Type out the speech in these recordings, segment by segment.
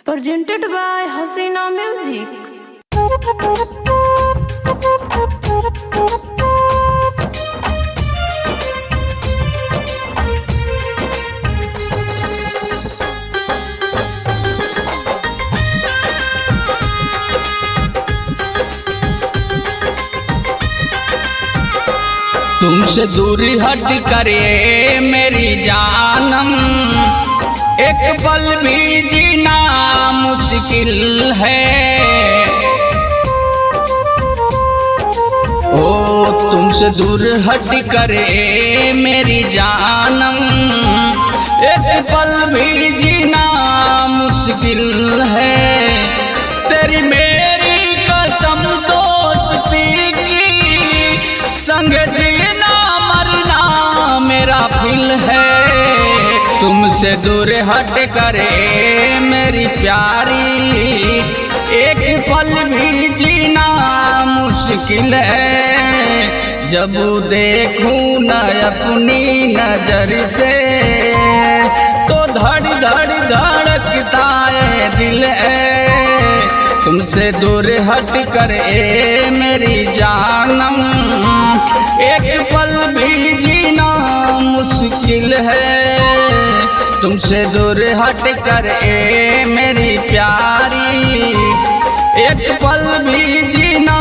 Presented by Hasina Music. तुमसे दूरी हट करे मेरी जानम, एक पल भी जीना मुश्किल है। ओ तुमसे दूर हट करे मेरी जानम, एक पल भी जीना मुश्किल है। तेरी मेरी कसम दोस्ती की, संग जीना मरना मेरा फिल है। तुमसे दूर हट करे मेरी प्यारी, एक पल भी जीना मुश्किल है। जब देखूं न अपनी नजर से तो धड़ धड़ धड़कता है दिल है। तुमसे दूर हट करे मेरी जानम, एक पल भी जीना मुश्किल है। तुमसे दूर हट करे मेरी प्यारी, एक पल भी जीना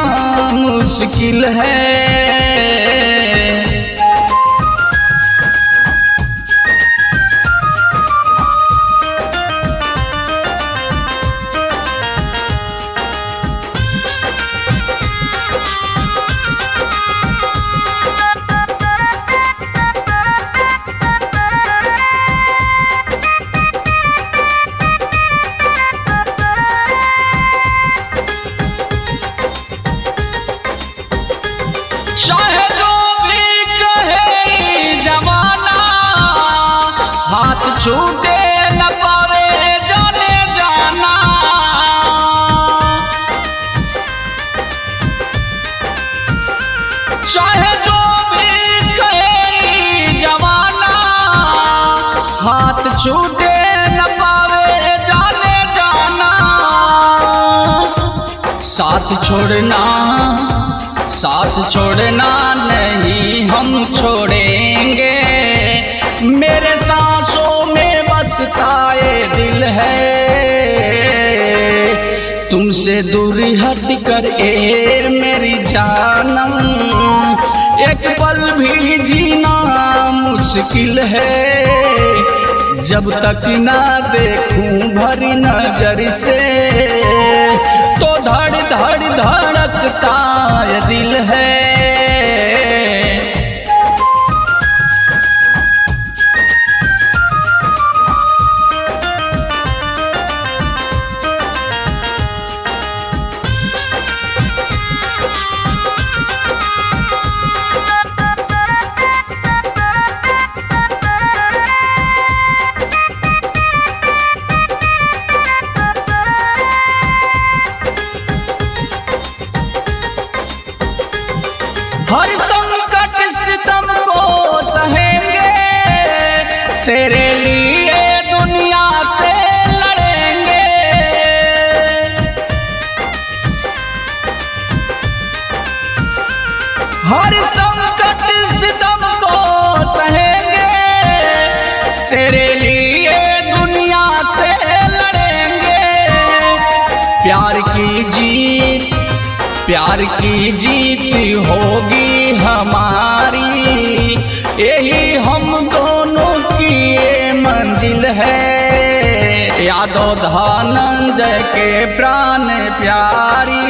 मुश्किल है। चाहे जो भी कहे जमाना, हाथ छूटे न पावे जाने जाना। चाहे जो भी कहे जमाना, हाथ छूटे न पावे जाने जाना। साथ छोड़ना नहीं हम छोड़ेंगे, मेरे सांसों में बसता ये दिल है। तुमसे दूरी हट कर मेरी जानम, एक पल भी जीना मुश्किल है। जब तक ना देखूं भरी नजर से तो धड़ धड़ धड़कता ये दिल है। हर संकट सितम को सहेंगे, तेरे लिए दुनिया से लड़ेंगे। हर संकट सितम को सहेंगे, तेरे लिए दुनिया से लड़ेंगे। प्यार की जीत होगी हमारी, यही हम दोनों की ये मंजिल है। यादव धनंजय के प्राण प्यारी,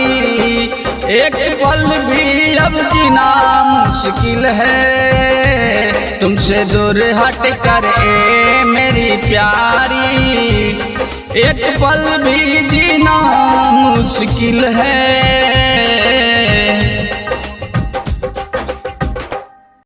एक पल भी अब जीना मुश्किल है। तुमसे दूर हट कर मेरी प्यारी, एक पल भी जीना मुश्किल है।